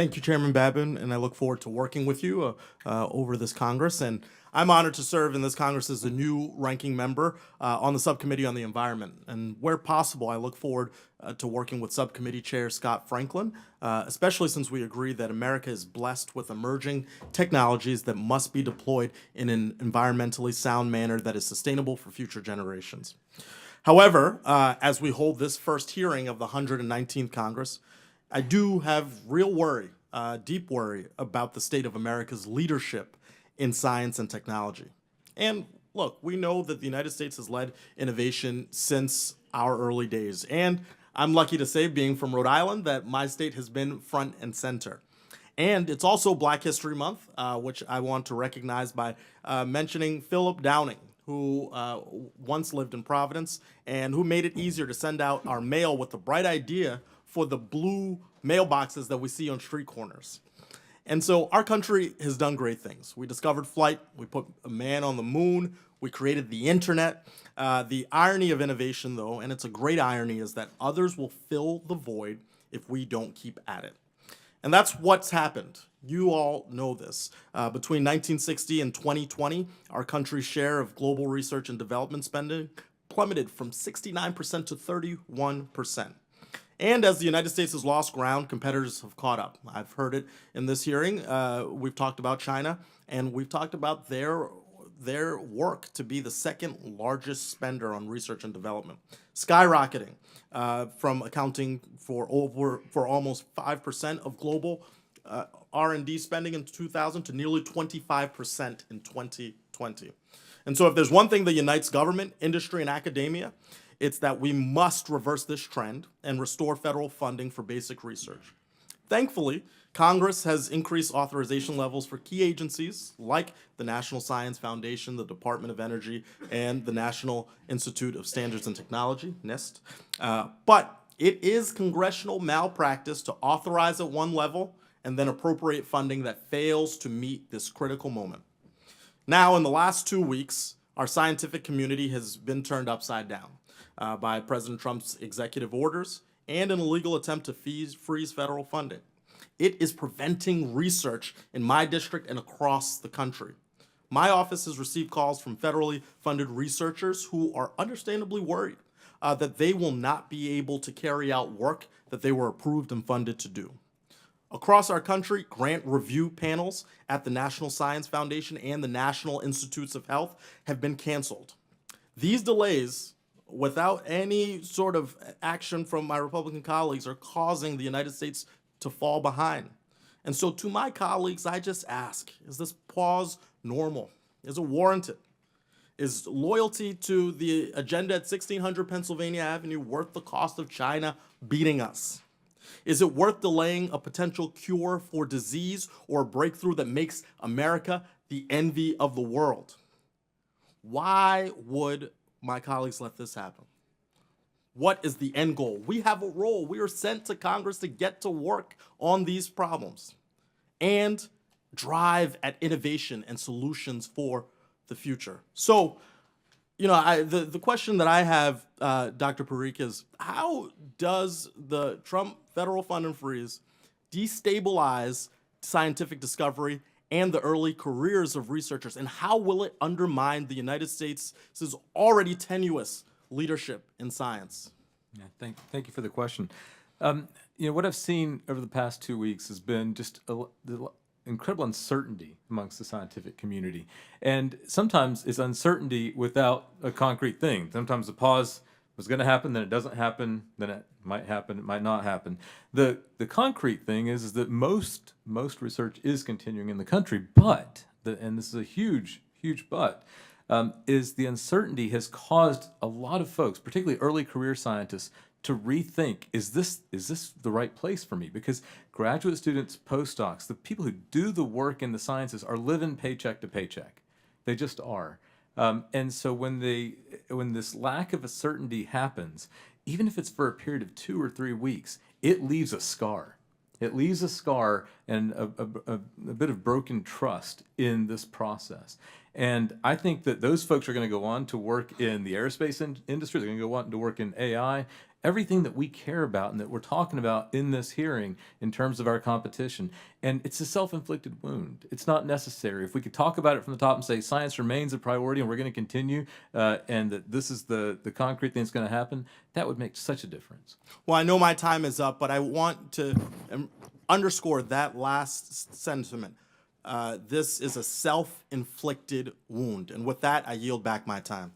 Thank you, Chairman Babin, and I look forward to working with you over this Congress. And I'm honored to serve in this Congress as the new ranking member on the Subcommittee on the Environment. And where possible, I look forward to working with Subcommittee Chair Scott Franklin, especially since we agree that America is blessed with emerging technologies that must be deployed in an environmentally sound manner that is sustainable for future generations. However, as we hold this first hearing of the 119th Congress, I do have real worry, deep worry about the state of America's leadership in science and technology. And look, we know that the United States has led innovation since our early days. And I'm lucky to say, being from Rhode Island, that my state has been front and center. And it's also Black History Month, which I want to recognize by mentioning Philip Downing, who once lived in Providence and who made it easier to send out our mail with the bright idea for the blue mailboxes that we see on street corners. And so our country has done great things. We discovered flight, we put a man on the moon, we created the internet. The irony of innovation, though, and it's a great irony, is that others will fill the void if we don't keep at it. And that's what's happened. You all know this. Between 1960 and 2020, our country's share of global research and development spending plummeted from 69% to 31%. And as the United States has lost ground, competitors have caught up. I've heard it in this hearing. We've talked about China, and we've talked about their work to be the second largest spender on research and development, skyrocketing from accounting for almost 5% of global R&D spending in 2000 to nearly 25% in 2020. And so if there's one thing that unites government, industry, and academia, it's that we must reverse this trend and restore federal funding for basic research. Thankfully, Congress has increased authorization levels for key agencies like the National Science Foundation, the Department of Energy, and the National Institute of Standards and Technology, NIST. But it is congressional malpractice to authorize at one level and then appropriate funding that fails to meet this critical moment. Now, in the last 2 weeks, our scientific community has been turned upside down by President Trump's executive orders and an illegal attempt to freeze federal funding. It is preventing research in my district and across the country. My office has received calls from federally funded researchers who are understandably worried that they will not be able to carry out work that they were approved and funded to do. Across our country, grant review panels at the National Science Foundation and the National Institutes of Health have been canceled. These delays, without any sort of action from my Republican colleagues, are causing the United States to fall behind. And so to my colleagues, I just ask, is this pause normal? Is it warranted? Is loyalty to the agenda at 1600 Pennsylvania Avenue worth the cost of China beating us? Is it worth delaying a potential cure for disease or a breakthrough that makes America the envy of the world? Why would my colleagues let this happen? What is the end goal? We have a role. We are sent to Congress to get to work on these problems and drive at innovation and solutions for the future. So, the question that I have, Dr. Parikh, is how does the Trump federal funding freeze destabilize scientific discovery and the early careers of researchers, and how will it undermine the United States' already tenuous leadership in science? Yeah, thank you for the question. What I've seen over the past 2 weeks has been just the incredible uncertainty amongst the scientific community. And sometimes it's uncertainty without a concrete thing. Sometimes the pause was going to happen, then it doesn't happen, then it might happen, it might not happen. The concrete thing is that most research is continuing in the country, but, and this is a huge but, is the uncertainty has caused a lot of folks, particularly early career scientists, to rethink, is this the right place for me? Because graduate students, postdocs, the people who do the work in the sciences are living paycheck to paycheck. They just are. And so when this lack of a certainty happens, even if it's for a period of 2 or 3 weeks, it leaves a scar. It leaves a scar and a bit of broken trust in this process. And I think that those folks are going to go on to work in the aerospace industry. They're going to go on to work in AI. everything that we care about and that we're talking about in this hearing in terms of our competition. And it's a self-inflicted wound. It's not necessary. If we could talk about it from the top and say science remains a priority and we're going to continue, and that this is the concrete thing that's going to happen, that would make such a difference. Well, I know my time is up, but I want to underscore that last sentiment. This is a self-inflicted wound. And with that, I yield back my time.